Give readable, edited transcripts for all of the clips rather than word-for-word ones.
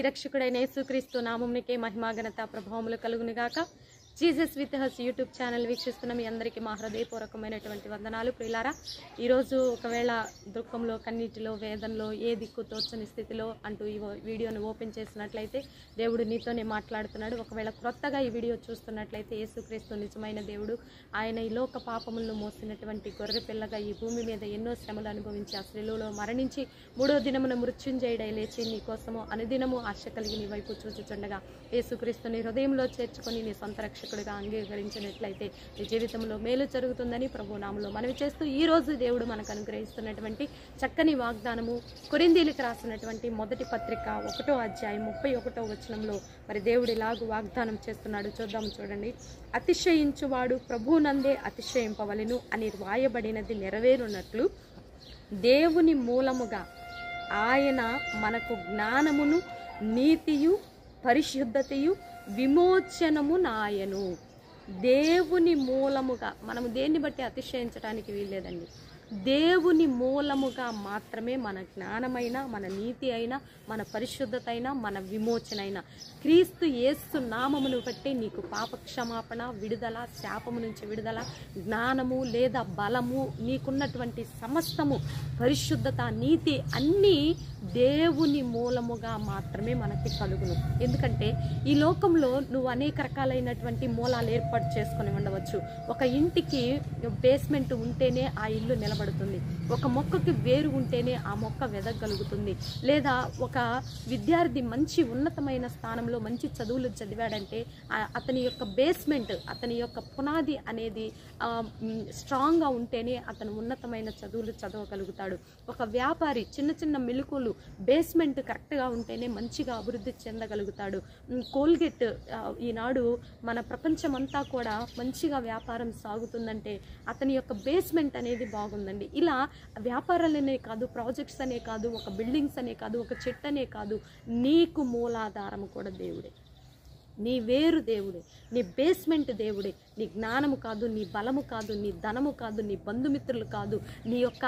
రక్షకుడైన యేసుక్రీస్తు నామమునికే మహిమ ఘనత ప్రభావములు కలుగును గాక. Jesus with has YouTube channel వీక్షిస్తున్న మీ అందరికీ మా హృదయపూర్వకమైనటువంటి వందనాలు. ప్రియులారా, ఈరోజు ఒకవేళ దుఃఖంలో, కన్నీటిలో, వేదనలో, ఏ దిక్కు తోచని స్థితిలో అంటూ ఈ వీడియోని ఓపెన్ చేసినట్లయితే దేవుడు నీతోనే మాట్లాడుతున్నాడు. ఒకవేళ క్రొత్తగా ఈ వీడియో చూస్తున్నట్లయితే యేసుక్రీస్తు నిజమైన దేవుడు. ఆయన ఈ లోక పాపములను మోసినటువంటి గొర్రె పిల్లగా ఈ భూమి మీద ఎన్నో శ్రమలు అనుభవించి ఆ శిలువలో మరణించి మూడో దినమున మృత్యుంజయుడై లేచి నీ కోసము అనుదినము ఆశ కలిగి నీ వైపు చూచుచుండగా యేసుక్రీస్తుని హృదయంలో చేర్చుకొని నీ సొంత రక్షకుడిగా అంగీకరించినట్లయితే నీ జీవితంలో మేలు జరుగుతుందని ప్రభు నామములో మనవి చేస్తూ ఈ రోజు దేవుడు మనకు అనుగ్రహిస్తున్నటువంటి చక్కని వాగ్దానము కొరింథీయులకు రాసినటువంటి మొదటి పత్రిక 1వ అధ్యాయం 31వ వచనంలో మరి దేవుడు ఇలాగూ వాగ్దానం చేస్తున్నాడు. చూడండి. అతిశయించువాడు ప్రభువునందే అతిశయింపవలెను అని రాయబడినది నెరవేరునట్లు దేవుని మూలముగా ఆయన మనకు జ్ఞానమును, నీతియు, పరిశుద్ధతయు, విమోచనము నాయను. దేవుని మూలముగా మనము దేన్ని బట్టి అతిశయించడానికి వీల్లేదండి. దేవుని మూలముగా మాత్రమే మన జ్ఞానమైన, మన నీతి అయినా, మన పరిశుద్ధత అయినా, మన విమోచన అయినా క్రీస్తు యేసు నామమును బట్టి నీకు పాపక్షమాపణ, విడుదల, శాపము నుంచి విడుదల, జ్ఞానము లేదా బలము, నీకున్నటువంటి సమస్తము, పరిశుద్ధత, నీతి అన్నీ దేవుని మూలముగా మాత్రమే మనకి కలుగును. ఎందుకంటే ఈ లోకంలో నువ్వు అనేక రకాలైనటువంటి మూలాలు ఏర్పాటు చేసుకొని ఉండవచ్చు. ఒక ఇంటికి బేస్మెంట్ ఉంటేనే ఆ ఇల్లు నిలబడుతుంది. ఒక మొక్కకి వేరు ఉంటేనే ఆ మొక్క వెదగలుగుతుంది. లేదా ఒక విద్యార్థి మంచి ఉన్నతమైన స్థానంలో మంచి చదువులు చదివాడంటే అతని యొక్క బేస్మెంట్, అతని యొక్క పునాది అనేది స్ట్రాంగ్గా ఉంటేనే అతను ఉన్నతమైన చదువులు చదవగలుగుతాడు. ఒక వ్యాపారి చిన్న చిన్న మెలుకులు బేస్మెంట్ కరెక్ట్గా ఉంటేనే మంచిగా అభివృద్ధి చెందగలుగుతాడు. కోల్గేట్ ఈనాడు మన ప్రపంచమంతా కూడా మంచిగా వ్యాపారం సాగుతుందంటే అతని యొక్క బేస్మెంట్ అనేది బాగుందండి. ఇలా వ్యాపారాలనే కాదు, ప్రాజెక్ట్స్ అనే కాదు, ఒక బిల్డింగ్స్ అనే కాదు, ఒక చెట్టు అనే కాదు, నీకు మూలాధారం కూడా దేవుడే. నీ వేరు దేవుడే, నీ బేస్మెంట్ దేవుడే. నీ జ్ఞానము కాదు, నీ బలము కాదు, నీ ధనము కాదు, నీ బంధుమిత్రులు కాదు, నీ యొక్క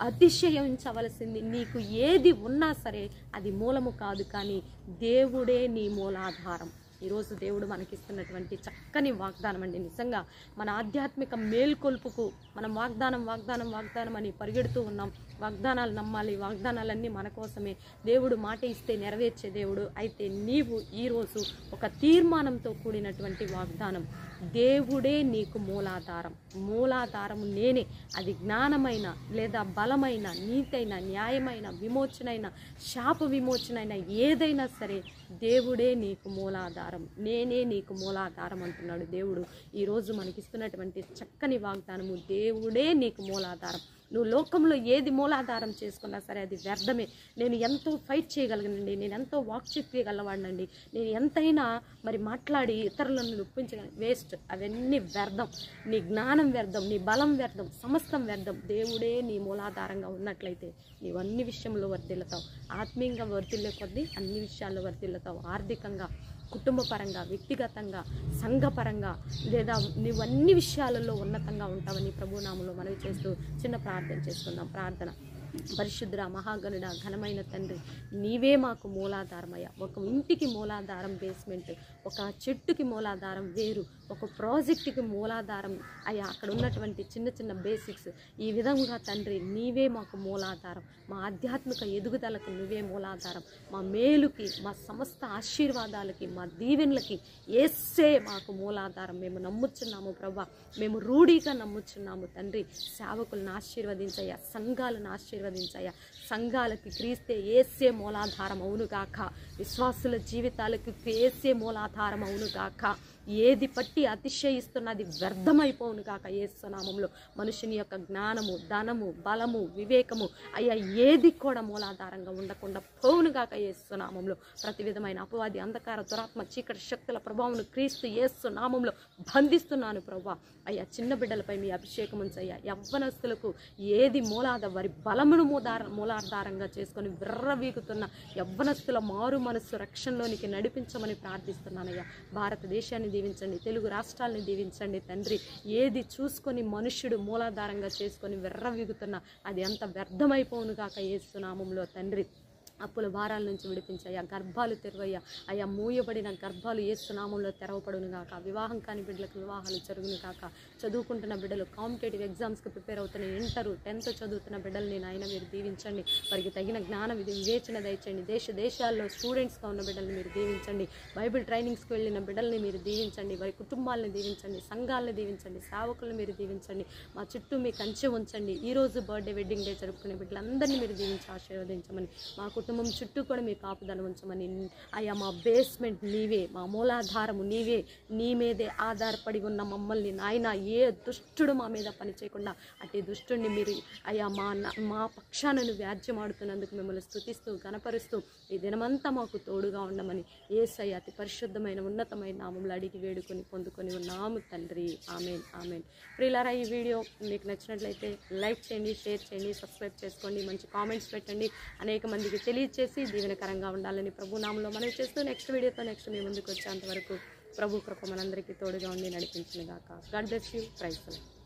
అతిశయించవలసింది నీకు ఏది ఉన్నా సరే అది మూలము కాదు, కానీ దేవుడే నీ మూలాధారం. ఈరోజు దేవుడు మనకిస్తున్నటువంటి చక్కని వాగ్దానం అండి. నిజంగా మన ఆధ్యాత్మిక మేల్కొల్పుకు మనం వాగ్దానం అని పరిగెడుతూ ఉన్నాం. వాగ్దానాలు నమ్మాలి, వాగ్దానాలన్నీ మన కోసమే. దేవుడు మాట ఇస్తే నెరవేర్చే దేవుడు. అయితే నీవు ఈరోజు ఒక తీర్మానంతో కూడినటువంటి వాగ్దానం, దేవుడే నీకు మూలాధారము నేనే. అది జ్ఞానమైన లేదా బలమైన, నీతైన, న్యాయమైన, విమోచనైన, శాప విమోచనైన ఏదైనా సరే దేవుడే నీకు మూలాధారం, నేనే నీకు మూలాధారం అంటున్నాడు దేవుడు. ఈరోజు మనకిస్తున్నటువంటి చక్కని వాగ్దానము, దేవుడే నీకు మూలాధారం. నువ్వు లోకంలో ఏది మూలాధారం చేసుకున్నా సరే అది వ్యర్థమే. నేను ఎంతో ఫైట్ చేయగలగనండి, నేను ఎంతో వాక్ చెప్పగలవాడినండి, నేను ఎంతైనా మరి మాట్లాడి ఇతరులను ఒప్పించగలను, వేస్ట్. అవన్నీ వ్యర్థం. నీ జ్ఞానం వ్యర్థం, నీ బలం వ్యర్థం, సమస్తం వ్యర్థం. దేవుడే నీ మూలాధారంగా ఉన్నట్లయితే నీవు అన్ని విషయంలో వర్ధిల్లుతావు. ఆత్మీయంగా వర్ధిల్లే కొద్దీ అన్ని విషయాల్లో వర్ధిల్లుతావు. ఆర్థికంగా, కుటుంబపరంగా, వ్యక్తిగతంగా, సంఘపరంగా, లేదా నువ్వు అన్ని విషయాలలో ఉన్నతంగా ఉంటావని ప్రభునామంలో మనవి చేస్తూ చిన్న ప్రార్థన చేసుకుందాం. ప్రార్థన. పరిశుద్ధ మహాగణుడ, ఘనమైన తండ్రి, నీవే మాకు మూలాధారమయ్యా. ఒక ఇంటికి మూలాధారం బేస్మెంట్, ఒక చెట్టుకి మూలాధారం వేరు, ఒక ప్రాజెక్టుకి మూలాధారం అయ్యా, అక్కడ ఉన్నటువంటి చిన్న చిన్న బేసిక్స్. ఈ విధంగా తండ్రి నీవే మాకు మూలాధారం. మా ఆధ్యాత్మిక ఎదుగుదలకు నువ్వే మూలాధారం. మా మేలుకి, మా సమస్త ఆశీర్వాదాలకి, మా దీవెనలకి యేసే మాకు మూలాధారం. మేము నమ్ముచున్నాము ప్రభా, మేము రూఢీగా నమ్ముచున్నాము తండ్రి. సేవకులను ఆశీర్వదించయ్యా, సంఘాలను ఆశీర్వదించయ్యా. సంఘాలకి క్రీస్తే యేసే మూలాధారం అవునుగాక. విశ్వాసుల జీవితాలకు యేసే మూలాధారం అవునుగాక. ఏది పట్టి అతిశయిస్తున్నది వ్యర్థమైపోవును కాక యేసు నామములో. మనుషుని యొక్క జ్ఞానము, ధనము, బలము, వివేకము అయ్యా ఏది కూడా మూలాధారంగా ఉండకుండా పోవును కాక యేసు నామములో. ప్రతి విధమైన అపవాది, అంధకార, దురాత్మ, చీకటి శక్తుల ప్రభావం క్రీస్తు యేసు నామములో బంధిస్తున్నాను ప్రభా. అయ్యా చిన్న బిడ్డలపై మీ అభిషేకం ఉంచయ్యా. యవ్వనస్తులకు ఏది వారి బలమును మూలాధారంగా చేసుకొని విర్రవీగుతున్న యవ్వనస్తుల మారు మనస్సు రక్షణలోనికి నడిపించమని ప్రార్థిస్తున్నానయ్యా. భారతదేశాన్ని దీవించండి, తెలుగు రాష్ట్రాలను దీవించండి తండ్రి. ఏది చూసుకొని మనుష్యుడు మూలాధారంగా చేసుకొని విర్రవీగుతున్నా అది అంత వ్యర్థమైపోవును కాక యేసు నామములో తండ్రి. అప్పుల భారాల నుంచి విడిపించయ్యా, గర్భాలు తెరవయ్యా అయ్యా, మూయబడిన గర్భాలు యేసు నామములో తెరవబడును గాక, వివాహం కాని బిడ్డలకు వివాహాలు జరుగును గాక, చదువుకుంటున్న బిడ్డలు కాంపిటేటివ్ ఎగ్జామ్స్కి ప్రిపేర్ అవుతున్న ఇంటర్ 10th చదువుతున్న బిడ్డల్ని నాయన మీరు దీవించండి, వారికి తగిన జ్ఞానం వివేచన దయచండి, దేశాల్లో స్టూడెంట్స్గా ఉన్న బిడ్డల్ని మీరు దీవించండి, బైబిల్ ట్రైనింగ్స్కి వెళ్ళిన బిడ్డల్ని మీరు దీవించండి, వారి కుటుంబాలను దీవించండి, సంఘాలను దీవించండి, సేవకులను మీరు దీవించండి, మా చుట్టూ మీ కంచె ఉంచండి. ఈరోజు బర్త్డే వెడ్డింగ్ డే జరుపుకునే బిడ్డలందరినీ మీరు దీవించి ఆశీర్వదించమని, మా కుటుంబం చుట్టూ కూడా మీ కాపుదల ఉంచమని అయ్యా, మా బేస్మెంట్ నీవే, మా మూలాధారము నీవే, నీ మీదే ఆధారపడి ఉన్న మమ్మల్ని నాయన ఏ దుష్టుడు మా మీద పని చేయకుండా అట్టి దుష్టుడిని మీరు అయ్యా మా పక్షాలను వ్యాజ్యమాడుతున్నందుకు మిమ్మల్ని స్తుతిస్తూ గణపరుస్తూ ఈ దినమంతా మాకు తోడుగా ఉండమని యేసయ్య అతి పరిశుద్ధమైన ఉన్నతమైన నామములో అడిగి వేడుకొని పొందుకొని ఉన్నాము తండ్రి. Amen amen. ప్రియులారా, ఈ వీడియో మీకు నచ్చినట్లయితే లైక్ చేయండి, షేర్ చేయండి, సబ్స్క్రైబ్ చేసుకోండి, మంచి కామెంట్స్ పెట్టండి, అనేక మందికి తెలియచేసి దీవెనకరంగా ఉండాలని ప్రభు నామములో మనవి చేస్తూ నెక్స్ట్ వీడియోతో నెక్స్ట్ మీ ముందుకు వచ్చేంత వరకు ప్రభు కృప మనందరికీ తోడుగా ఉండి నడిపించును గాక. God bless you. Praise the lord.